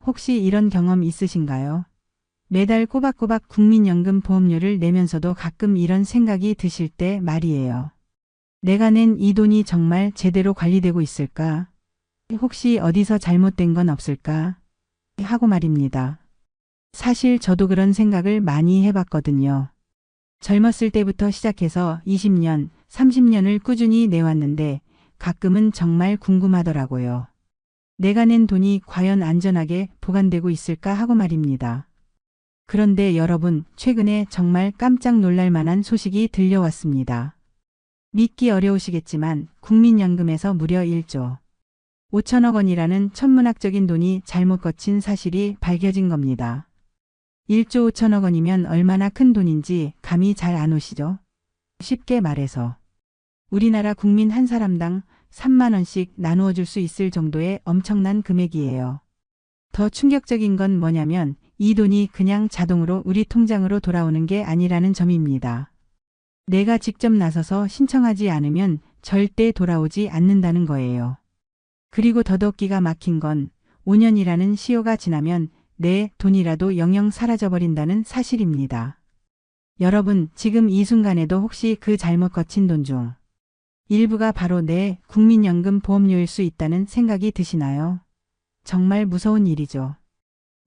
혹시 이런 경험 있으신가요? 매달 꼬박꼬박 국민연금 보험료를 내면서도 가끔 이런 생각이 드실 때 말이에요. 내가 낸 이 돈이 정말 제대로 관리되고 있을까? 혹시 어디서 잘못된 건 없을까? 하고 말입니다. 사실 저도 그런 생각을 많이 해봤거든요. 젊었을 때부터 시작해서 20년, 30년을 꾸준히 내왔는데 가끔은 정말 궁금하더라고요. 내가 낸 돈이 과연 안전하게 보관되고 있을까 하고 말입니다. 그런데 여러분, 최근에 정말 깜짝 놀랄 만한 소식이 들려왔습니다. 믿기 어려우시겠지만 국민연금에서 무려 1조 5천억 원이라는 천문학적인 돈이 잘못 거친 사실이 밝혀진 겁니다. 1조 5천억 원이면 얼마나 큰 돈인지 감이 잘 안 오시죠? 쉽게 말해서 우리나라 국민 한 사람당 3만 원씩 나누어 줄 수 있을 정도의 엄청난 금액이에요. 더 충격적인 건 뭐냐면 이 돈이 그냥 자동으로 우리 통장으로 돌아오는 게 아니라는 점입니다. 내가 직접 나서서 신청하지 않으면 절대 돌아오지 않는다는 거예요. 그리고 더더욱 기가 막힌 건 5년이라는 시효가 지나면 내 돈이라도 영영 사라져버린다는 사실입니다. 여러분, 지금 이 순간에도 혹시 그 잘못 거친 돈 중 일부가 바로 내 국민연금 보험료일 수 있다는 생각이 드시나요? 정말 무서운 일이죠.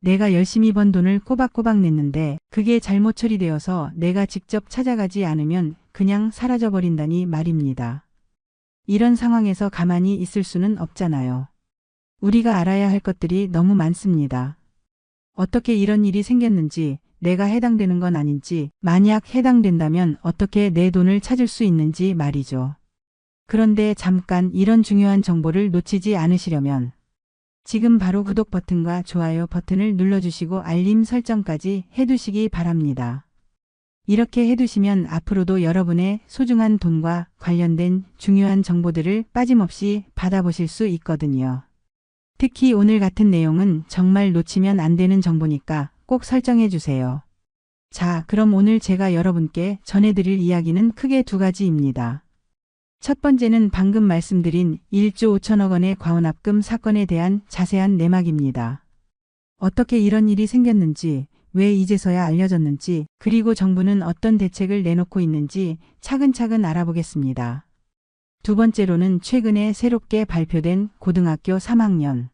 내가 열심히 번 돈을 꼬박꼬박 냈는데 그게 잘못 처리되어서 내가 직접 찾아가지 않으면 그냥 사라져버린다니 말입니다. 이런 상황에서 가만히 있을 수는 없잖아요. 우리가 알아야 할 것들이 너무 많습니다. 어떻게 이런 일이 생겼는지, 내가 해당되는 건 아닌지, 만약 해당된다면 어떻게 내 돈을 찾을 수 있는지 말이죠. 그런데 잠깐 이런 중요한 정보를 놓치지 않으시려면 지금 바로 구독 버튼과 좋아요 버튼을 눌러주시고 알림 설정까지 해두시기 바랍니다. 이렇게 해두시면 앞으로도 여러분의 소중한 돈과 관련된 중요한 정보들을 빠짐없이 받아보실 수 있거든요. 특히 오늘 같은 내용은 정말 놓치면 안 되는 정보니까 꼭 설정해 주세요. 자, 그럼 오늘 제가 여러분께 전해드릴 이야기는 크게 두 가지입니다. 첫 번째는 방금 말씀드린 1조 5천억 원의 과언합금 사건에 대한 자세한 내막입니다. 어떻게 이런 일이 생겼는지, 왜 이제서야 알려졌는지, 그리고 정부는 어떤 대책을 내놓고 있는지 차근차근 알아보겠습니다. 두 번째로는 최근에 새롭게 발표된 고등학교 3학년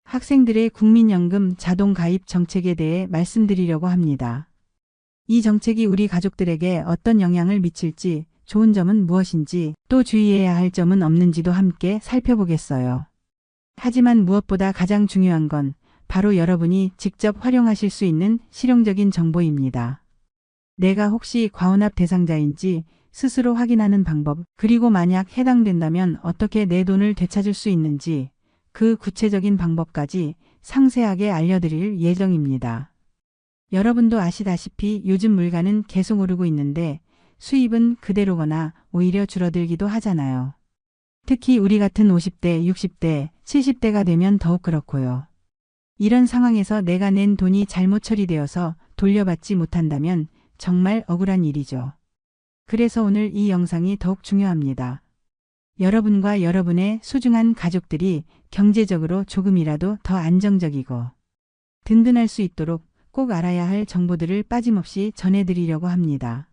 학생들의 국민연금 자동 가입 정책에 대해 말씀드리려고 합니다. 이 정책이 우리 가족들에게 어떤 영향을 미칠지, 좋은 점은 무엇인지, 또 주의해야 할 점은 없는지도 함께 살펴보겠어요. 하지만 무엇보다 가장 중요한 건 바로 여러분이 직접 활용하실 수 있는 실용적인 정보입니다. 내가 혹시 과언합 대상자인지 스스로 확인하는 방법, 그리고 만약 해당된다면 어떻게 내 돈을 되찾을 수 있는지, 그 구체적인 방법까지 상세하게 알려드릴 예정입니다. 여러분도 아시다시피 요즘 물가는 계속 오르고 있는데 수입은 그대로거나 오히려 줄어들기도 하잖아요. 특히 우리 같은 50대, 60대, 70대가 되면 더욱 그렇고요. 이런 상황에서 내가 낸 돈이 잘못 처리되어서 돌려받지 못한다면 정말 억울한 일이죠. 그래서 오늘 이 영상이 더욱 중요합니다. 여러분과 여러분의 소중한 가족들이 경제적으로 조금이라도 더 안정적이고 든든할 수 있도록 꼭 알아야 할 정보들을 빠짐없이 전해드리려고 합니다.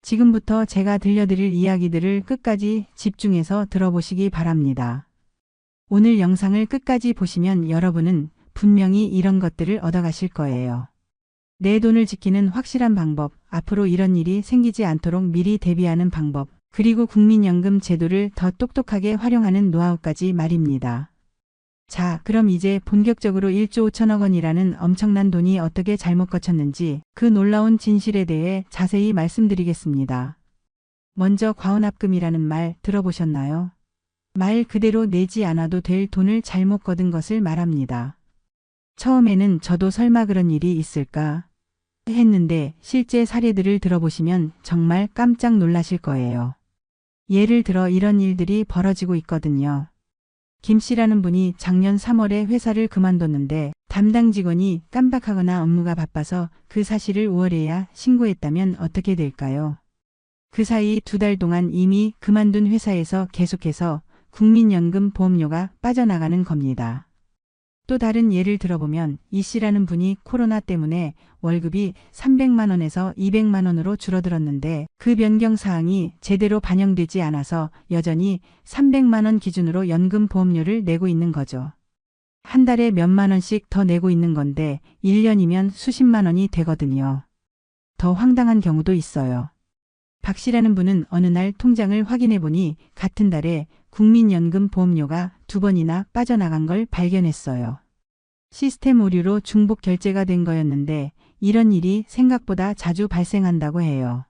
지금부터 제가 들려드릴 이야기들을 끝까지 집중해서 들어보시기 바랍니다. 오늘 영상을 끝까지 보시면 여러분은 분명히 이런 것들을 얻어가실 거예요. 내 돈을 지키는 확실한 방법, 앞으로 이런 일이 생기지 않도록 미리 대비하는 방법, 그리고 국민연금 제도를 더 똑똑하게 활용하는 노하우까지 말입니다. 자, 그럼 이제 본격적으로 1조 5천억 원이라는 엄청난 돈이 어떻게 잘못 거쳤는지 그 놀라운 진실에 대해 자세히 말씀드리겠습니다. 먼저 과언합금이라는 말 들어보셨나요? 말 그대로 내지 않아도 될 돈을 잘못 거둔 것을 말합니다. 처음에는 저도 설마 그런 일이 있을까 했는데 실제 사례들을 들어보시면 정말 깜짝 놀라실 거예요. 예를 들어 이런 일들이 벌어지고 있거든요. 김 씨라는 분이 작년 3월에 회사를 그만뒀는데 담당 직원이 깜박하거나 업무가 바빠서 그 사실을 5월에야 신고했다면 어떻게 될까요? 그 사이 2달 동안 이미 그만둔 회사에서 계속해서 국민연금 보험료가 빠져나가는 겁니다. 또 다른 예를 들어보면 이 씨라는 분이 코로나 때문에 월급이 300만 원에서 200만 원으로 줄어들었는데 그 변경 사항이 제대로 반영되지 않아서 여전히 300만 원 기준으로 연금 보험료를 내고 있는 거죠. 한 달에 몇만 원씩 더 내고 있는 건데 1년이면 수십만 원이 되거든요. 더 황당한 경우도 있어요. 박 씨라는 분은 어느 날 통장을 확인해 보니 같은 달에 국민연금 보험료가 2번이나 빠져나간 걸 발견했어요. 시스템 오류로 중복 결제가 된 거였는데 이런 일이 생각보다 자주 발생한다고 해요.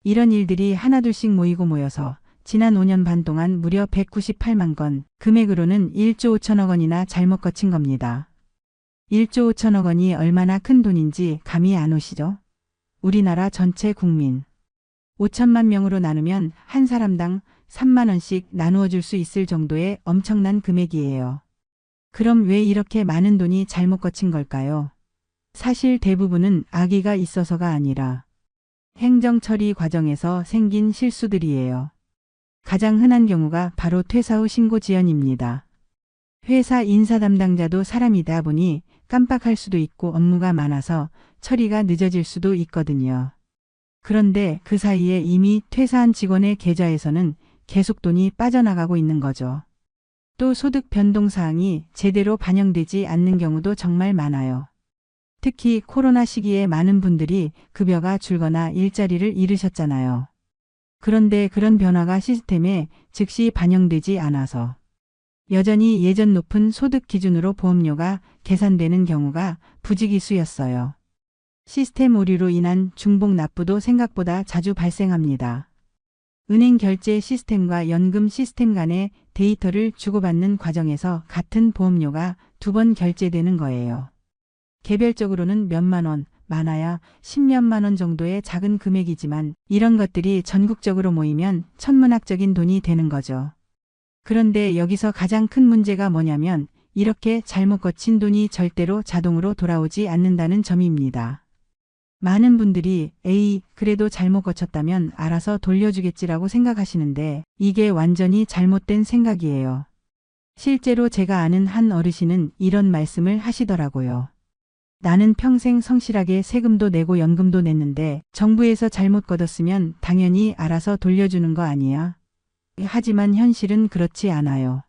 이런 일들이 하나둘씩 모여서 지난 5년 반 동안 무려 198만 건, 금액으로는 1조 5천억 원이나 잘못 거친 겁니다. 1조 5천억 원이 얼마나 큰 돈인지 감이 안 오시죠? 우리나라 전체 국민 5천만 명으로 나누면 한 사람당 3만 원씩 나누어 줄 수 있을 정도의 엄청난 금액이에요. 그럼 왜 이렇게 많은 돈이 잘못 거친 걸까요? 사실 대부분은 악의가 있어서가 아니라 행정 처리 과정에서 생긴 실수들이에요. 가장 흔한 경우가 바로 퇴사 후 신고 지연입니다. 회사 인사 담당자도 사람이다 보니 깜빡할 수도 있고 업무가 많아서 처리가 늦어질 수도 있거든요. 그런데 그 사이에 이미 퇴사한 직원의 계좌에서는 계속 돈이 빠져나가고 있는 거죠. 또 소득 변동 사항이 제대로 반영되지 않는 경우도 정말 많아요. 특히 코로나 시기에 많은 분들이 급여가 줄거나 일자리를 잃으셨잖아요. 그런데 그런 변화가 시스템에 즉시 반영되지 않아서 여전히 예전 높은 소득 기준으로 보험료가 계산되는 경우가 부지기수였어요. 시스템 오류로 인한 중복 납부도 생각보다 자주 발생합니다. 은행 결제 시스템과 연금 시스템 간의 데이터를 주고받는 과정에서 같은 보험료가 2번 결제되는 거예요. 개별적으로는 몇만 원, 많아야 10몇만 원 정도의 작은 금액이지만 이런 것들이 전국적으로 모이면 천문학적인 돈이 되는 거죠. 그런데 여기서 가장 큰 문제가 뭐냐면 이렇게 잘못 거친 돈이 절대로 자동으로 돌아오지 않는다는 점입니다. 많은 분들이 에이, 그래도 잘못 거쳤다면 알아서 돌려주겠지라고 생각하시는데 이게 완전히 잘못된 생각이에요. 실제로 제가 아는 한 어르신은 이런 말씀을 하시더라고요. 나는 평생 성실하게 세금도 내고 연금도 냈는데 정부에서 잘못 걷었으면 당연히 알아서 돌려주는 거 아니야? 하지만 현실은 그렇지 않아요.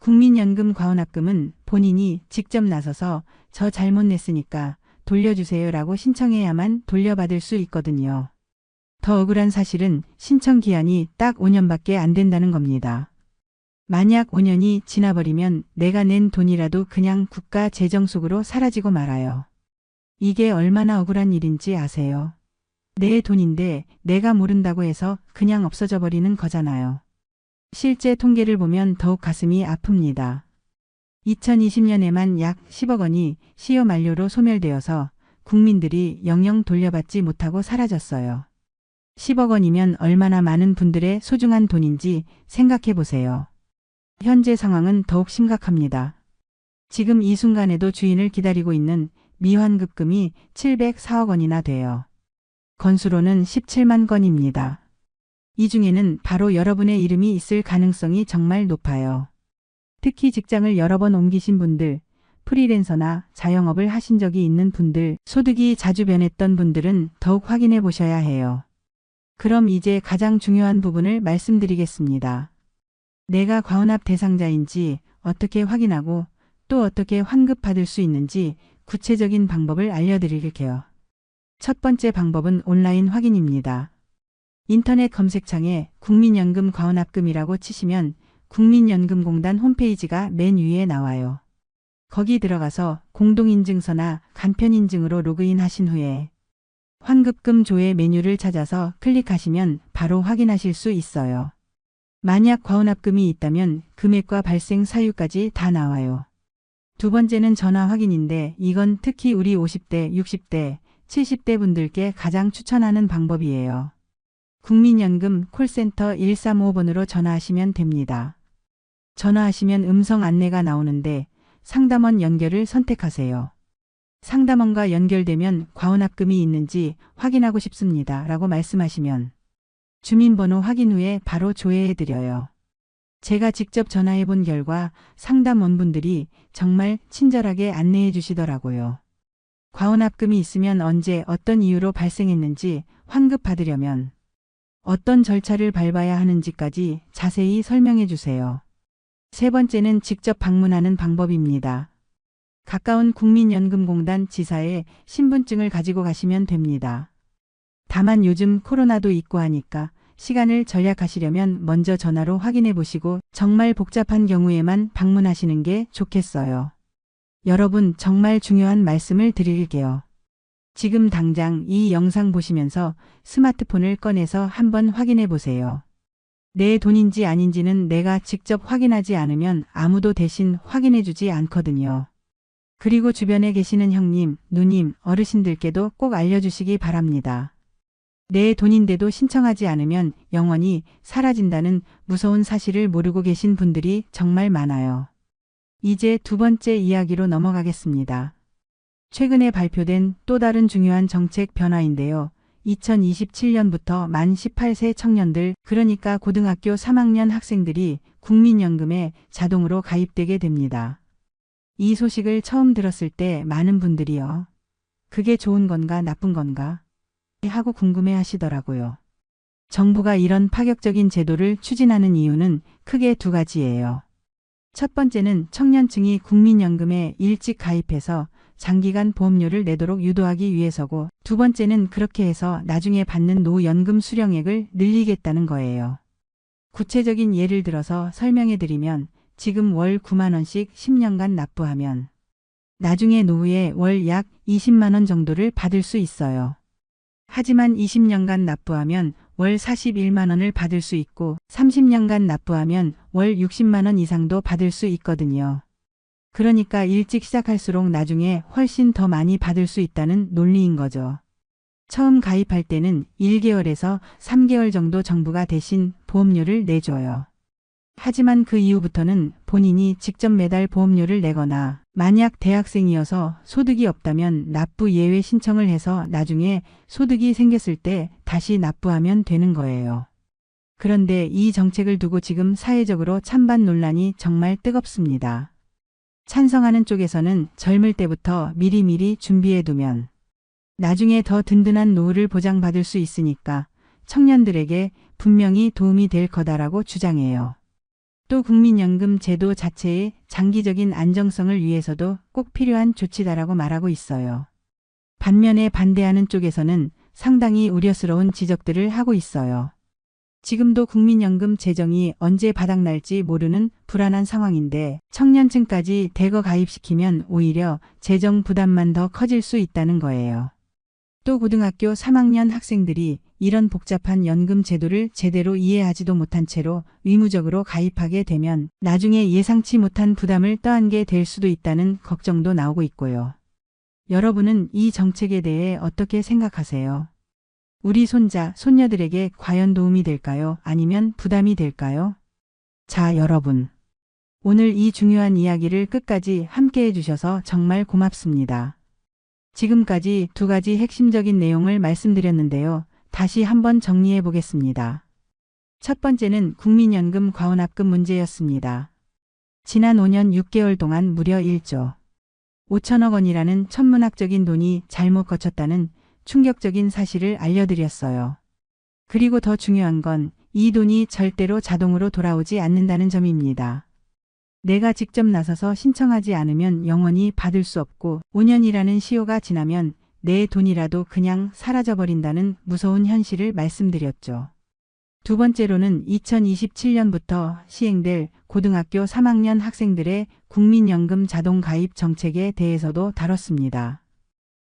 국민연금 과원합금은 본인이 직접 나서서 저 잘못 냈으니까 돌려주세요라고 신청해야만 돌려받을 수 있거든요. 더 억울한 사실은 신청 기한이 딱 5년밖에 안 된다는 겁니다. 만약 5년이 지나버리면 내가 낸 돈이라도 그냥 국가 재정 속으로 사라지고 말아요. 이게 얼마나 억울한 일인지 아세요? 내 돈인데 내가 모른다고 해서 그냥 없어져 버리는 거잖아요. 실제 통계를 보면 더욱 가슴이 아픕니다. 2020년에만 약 10억 원이 시효 만료로 소멸되어서 국민들이 영영 돌려받지 못하고 사라졌어요. 10억 원이면 얼마나 많은 분들의 소중한 돈인지 생각해 보세요. 현재 상황은 더욱 심각합니다. 지금 이 순간에도 주인을 기다리고 있는 미환급금이 704억 원이나 돼요. 건수로는 17만 건입니다. 이 중에는 바로 여러분의 이름이 있을 가능성이 정말 높아요. 특히 직장을 여러 번 옮기신 분들, 프리랜서나 자영업을 하신 적이 있는 분들, 소득이 자주 변했던 분들은 더욱 확인해 보셔야 해요. 그럼 이제 가장 중요한 부분을 말씀드리겠습니다. 내가 과원합 대상자인지 어떻게 확인하고 또 어떻게 환급받을 수 있는지 구체적인 방법을 알려드릴게요. 첫 번째 방법은 온라인 확인입니다. 인터넷 검색창에 국민연금 과원합금이라고 치시면 국민연금공단 홈페이지가 맨 위에 나와요. 거기 들어가서 공동인증서나 간편인증으로 로그인 하신 후에 환급금 조회 메뉴를 찾아서 클릭하시면 바로 확인하실 수 있어요. 만약 과원합금이 있다면 금액과 발생 사유까지 다 나와요. 두 번째는 전화 확인인데 이건 특히 우리 50대, 60대, 70대 분들께 가장 추천하는 방법이에요. 국민연금 콜센터 1355번으로 전화하시면 됩니다. 전화하시면 음성 안내가 나오는데 상담원 연결을 선택하세요. 상담원과 연결되면 과원합금이 있는지 확인하고 싶습니다. 라고 말씀하시면 주민번호 확인 후에 바로 조회해드려요. 제가 직접 전화해 본 결과 상담원분들이 정말 친절하게 안내해 주시더라고요. 과혼합금이 있으면 언제 어떤 이유로 발생했는지 환급받으려면 어떤 절차를 밟아야 하는지까지 자세히 설명해 주세요. 세 번째는 직접 방문하는 방법입니다. 가까운 국민연금공단 지사에 신분증을 가지고 가시면 됩니다. 다만 요즘 코로나도 있고 하니까 시간을 절약하시려면 먼저 전화로 확인해 보시고 정말 복잡한 경우에만 방문하시는 게 좋겠어요. 여러분, 정말 중요한 말씀을 드릴게요. 지금 당장 이 영상 보시면서 스마트폰을 꺼내서 한번 확인해 보세요. 내 돈인지 아닌지는 내가 직접 확인하지 않으면 아무도 대신 확인해 주지 않거든요. 그리고 주변에 계시는 형님, 누님, 어르신들께도 꼭 알려주시기 바랍니다. 내 돈인데도 신청하지 않으면 영원히 사라진다는 무서운 사실을 모르고 계신 분들이 정말 많아요. 이제 두 번째 이야기로 넘어가겠습니다. 최근에 발표된 또 다른 중요한 정책 변화인데요. 2027년부터 만 18세 청년들, 그러니까 고등학교 3학년 학생들이 국민연금에 자동으로 가입되게 됩니다. 이 소식을 처음 들었을 때 많은 분들이요. 그게 좋은 건가 나쁜 건가? 하고 궁금해 하시더라고요. 정부가 이런 파격적인 제도를 추진하는 이유는 크게 두 가지예요. 첫 번째는 청년층이 국민연금에 일찍 가입해서 장기간 보험료를 내도록 유도하기 위해서고, 두 번째는 그렇게 해서 나중에 받는 노연금 수령액을 늘리겠다는 거예요. 구체적인 예를 들어서 설명해 드리면 지금 월 9만 원씩 10년간 납부하면 나중에 노후에 월 약 20만 원 정도를 받을 수 있어요. 하지만 20년간 납부하면 월 41만 원을 받을 수 있고 30년간 납부하면 월 60만 원 이상도 받을 수 있거든요. 그러니까 일찍 시작할수록 나중에 훨씬 더 많이 받을 수 있다는 논리인 거죠. 처음 가입할 때는 1개월에서 3개월 정도 정부가 대신 보험료를 내줘요. 하지만 그 이후부터는 본인이 직접 매달 보험료를 내거나 만약 대학생이어서 소득이 없다면 납부 예외 신청을 해서 나중에 소득이 생겼을 때 다시 납부하면 되는 거예요. 그런데 이 정책을 두고 지금 사회적으로 찬반 논란이 정말 뜨겁습니다. 찬성하는 쪽에서는 젊을 때부터 미리미리 준비해두면 나중에 더 든든한 노후를 보장받을 수 있으니까 청년들에게 분명히 도움이 될 거다라고 주장해요. 또 국민연금 제도 자체의 장기적인 안정성을 위해서도 꼭 필요한 조치다라고 말하고 있어요. 반면에 반대하는 쪽에서는 상당히 우려스러운 지적들을 하고 있어요. 지금도 국민연금 재정이 언제 바닥날지 모르는 불안한 상황인데 청년층까지 대거 가입시키면 오히려 재정 부담만 더 커질 수 있다는 거예요. 또 고등학교 3학년 학생들이 이런 복잡한 연금 제도를 제대로 이해하지도 못한 채로 의무적으로 가입하게 되면 나중에 예상치 못한 부담을 떠안게 될 수도 있다는 걱정도 나오고 있고요. 여러분은 이 정책에 대해 어떻게 생각하세요? 우리 손자, 손녀들에게 과연 도움이 될까요? 아니면 부담이 될까요? 자, 여러분. 오늘 이 중요한 이야기를 끝까지 함께 해주셔서 정말 고맙습니다. 지금까지 두 가지 핵심적인 내용을 말씀드렸는데요. 다시 한번 정리해 보겠습니다. 첫 번째는 국민연금 과혼합금 문제였습니다. 지난 5년 6개월 동안 무려 1조 5천억 원이라는 천문학적인 돈이 잘못 거쳤다는 충격적인 사실을 알려드렸어요. 그리고 더 중요한 건 이 돈이 절대로 자동으로 돌아오지 않는다는 점입니다. 내가 직접 나서서 신청하지 않으면 영원히 받을 수 없고 5년이라는 시효가 지나면 내 돈이라도 그냥 사라져버린다는 무서운 현실을 말씀드렸죠. 두 번째로는 2027년부터 시행될 고등학교 3학년 학생들의 국민연금 자동 가입 정책에 대해서도 다뤘습니다.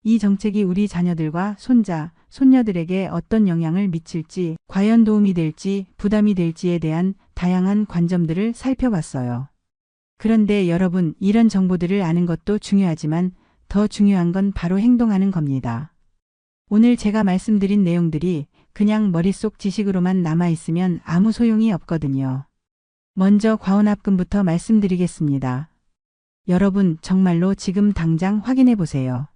이 정책이 우리 자녀들과 손자, 손녀들에게 어떤 영향을 미칠지, 과연 도움이 될지, 부담이 될지에 대한 다양한 관점들을 살펴봤어요. 그런데 여러분, 이런 정보들을 아는 것도 중요하지만 더 중요한 건 바로 행동하는 겁니다. 오늘 제가 말씀드린 내용들이 그냥 머릿속 지식으로만 남아있으면 아무 소용이 없거든요. 먼저 과혼합금부터 말씀드리겠습니다. 여러분, 정말로 지금 당장 확인해 보세요.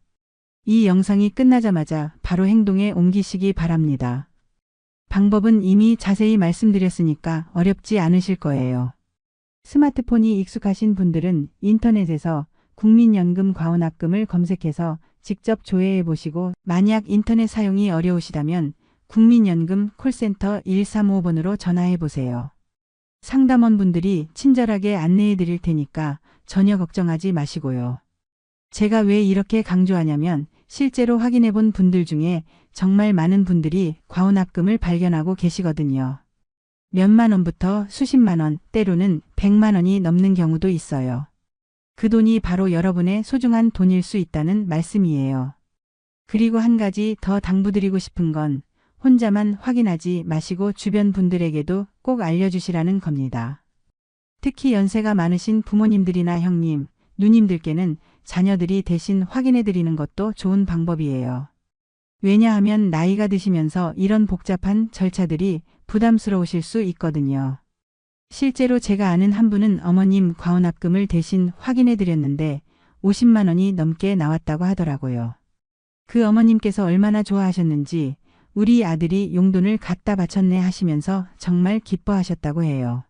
이 영상이 끝나자마자 바로 행동에 옮기시기 바랍니다. 방법은 이미 자세히 말씀드렸으니까 어렵지 않으실 거예요. 스마트폰이 익숙하신 분들은 인터넷에서 국민연금 과원합금을 검색해서 직접 조회해 보시고 만약 인터넷 사용이 어려우시다면 국민연금 콜센터 135번으로 전화해 보세요. 상담원분들이 친절하게 안내해 드릴 테니까 전혀 걱정하지 마시고요. 제가 왜 이렇게 강조하냐면 실제로 확인해 본 분들 중에 정말 많은 분들이 과원합금을 발견하고 계시거든요. 몇만 원부터 수십만 원, 때로는 100만 원이 넘는 경우도 있어요. 그 돈이 바로 여러분의 소중한 돈일 수 있다는 말씀이에요. 그리고 한 가지 더 당부드리고 싶은 건 혼자만 확인하지 마시고 주변 분들에게도 꼭 알려주시라는 겁니다. 특히 연세가 많으신 부모님들이나 형님, 누님들께는 자녀들이 대신 확인해 드리는 것도 좋은 방법이에요. 왜냐하면 나이가 드시면서 이런 복잡한 절차들이 부담스러우실 수 있거든요. 실제로 제가 아는 한 분은 어머님 과원합금을 대신 확인해 드렸는데 50만 원이 넘게 나왔다고 하더라고요. 그 어머님께서 얼마나 좋아하셨는지 우리 아들이 용돈을 갖다 바쳤네 하시면서 정말 기뻐하셨다고 해요.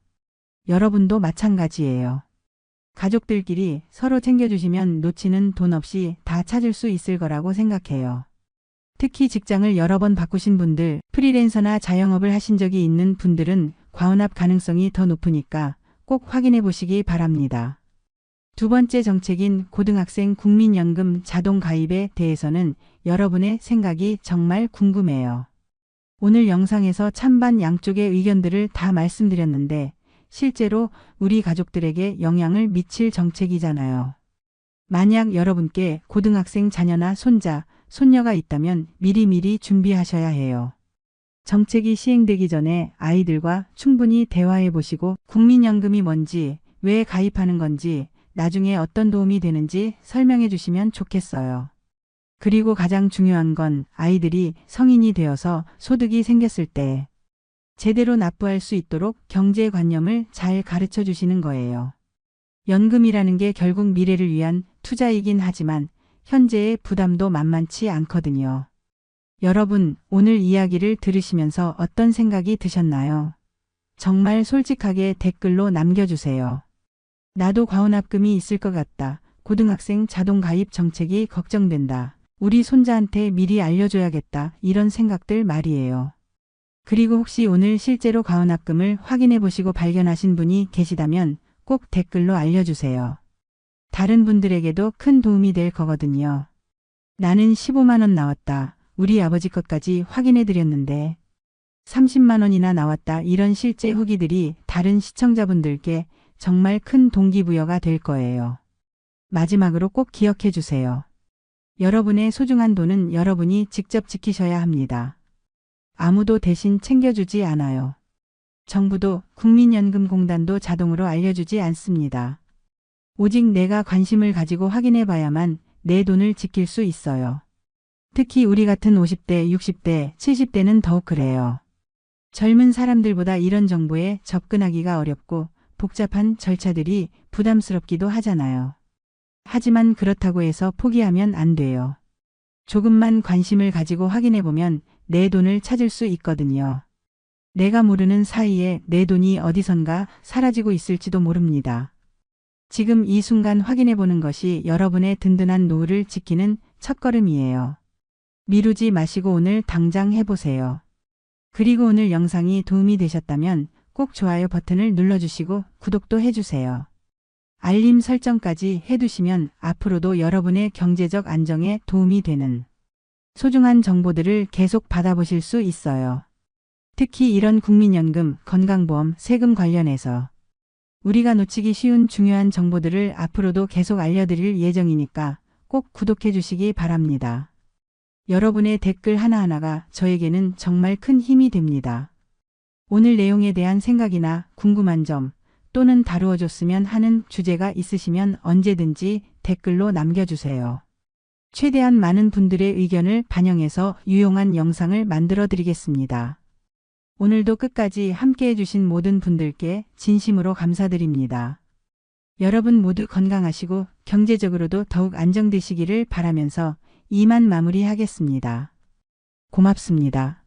여러분도 마찬가지예요. 가족들끼리 서로 챙겨주시면 놓치는 돈 없이 다 찾을 수 있을 거라고 생각해요. 특히 직장을 여러 번 바꾸신 분들, 프리랜서나 자영업을 하신 적이 있는 분들은 과원합 가능성이 더 높으니까 꼭 확인해 보시기 바랍니다. 두 번째 정책인 고등학생 국민연금 자동 가입에 대해서는 여러분의 생각이 정말 궁금해요. 오늘 영상에서 찬반 양쪽의 의견들을 다 말씀드렸는데 실제로 우리 가족들에게 영향을 미칠 정책이잖아요. 만약 여러분께 고등학생 자녀나 손자, 손녀가 있다면 미리미리 준비하셔야 해요. 정책이 시행되기 전에 아이들과 충분히 대화해 보시고 국민연금이 뭔지, 왜 가입하는 건지, 나중에 어떤 도움이 되는지 설명해 주시면 좋겠어요. 그리고 가장 중요한 건 아이들이 성인이 되어서 소득이 생겼을 때 제대로 납부할 수 있도록 경제관념을 잘 가르쳐 주시는 거예요. 연금이라는 게 결국 미래를 위한 투자이긴 하지만 현재의 부담도 만만치 않거든요. 여러분, 오늘 이야기를 들으시면서 어떤 생각이 드셨나요? 정말 솔직하게 댓글로 남겨주세요. 나도 과원합금이 있을 것 같다. 고등학생 자동 가입 정책이 걱정된다. 우리 손자한테 미리 알려줘야겠다. 이런 생각들 말이에요. 그리고 혹시 오늘 실제로 과원합금을 확인해 보시고 발견하신 분이 계시다면 꼭 댓글로 알려주세요. 다른 분들에게도 큰 도움이 될 거거든요. 나는 15만 원 나왔다. 우리 아버지 것까지 확인해 드렸는데 30만 원이나 나왔다. 이런 실제 후기들이 다른 시청자분들께 정말 큰 동기부여가 될 거예요. 마지막으로 꼭 기억해 주세요. 여러분의 소중한 돈은 여러분이 직접 지키셔야 합니다. 아무도 대신 챙겨주지 않아요. 정부도 국민연금공단도 자동으로 알려주지 않습니다. 오직 내가 관심을 가지고 확인해 봐야만 내 돈을 지킬 수 있어요. 특히 우리 같은 50대, 60대, 70대는 더욱 그래요. 젊은 사람들보다 이런 정보에 접근하기가 어렵고 복잡한 절차들이 부담스럽기도 하잖아요. 하지만 그렇다고 해서 포기하면 안 돼요. 조금만 관심을 가지고 확인해 보면 내 돈을 찾을 수 있거든요. 내가 모르는 사이에 내 돈이 어디선가 사라지고 있을지도 모릅니다. 지금 이 순간 확인해 보는 것이 여러분의 든든한 노후를 지키는 첫걸음이에요. 미루지 마시고 오늘 당장 해보세요. 그리고 오늘 영상이 도움이 되셨다면 꼭 좋아요 버튼을 눌러주시고 구독도 해주세요. 알림 설정까지 해두시면 앞으로도 여러분의 경제적 안정에 도움이 되는 소중한 정보들을 계속 받아보실 수 있어요. 특히 이런 국민연금, 건강보험, 세금 관련해서 우리가 놓치기 쉬운 중요한 정보들을 앞으로도 계속 알려드릴 예정이니까 꼭 구독해 주시기 바랍니다. 여러분의 댓글 하나하나가 저에게는 정말 큰 힘이 됩니다. 오늘 내용에 대한 생각이나 궁금한 점 또는 다루어 줬으면 하는 주제가 있으시면 언제든지 댓글로 남겨주세요. 최대한 많은 분들의 의견을 반영해서 유용한 영상을 만들어 드리겠습니다. 오늘도 끝까지 함께해 주신 모든 분들께 진심으로 감사드립니다. 여러분 모두 건강하시고 경제적으로도 더욱 안정되시기를 바라면서 이만 마무리하겠습니다. 고맙습니다.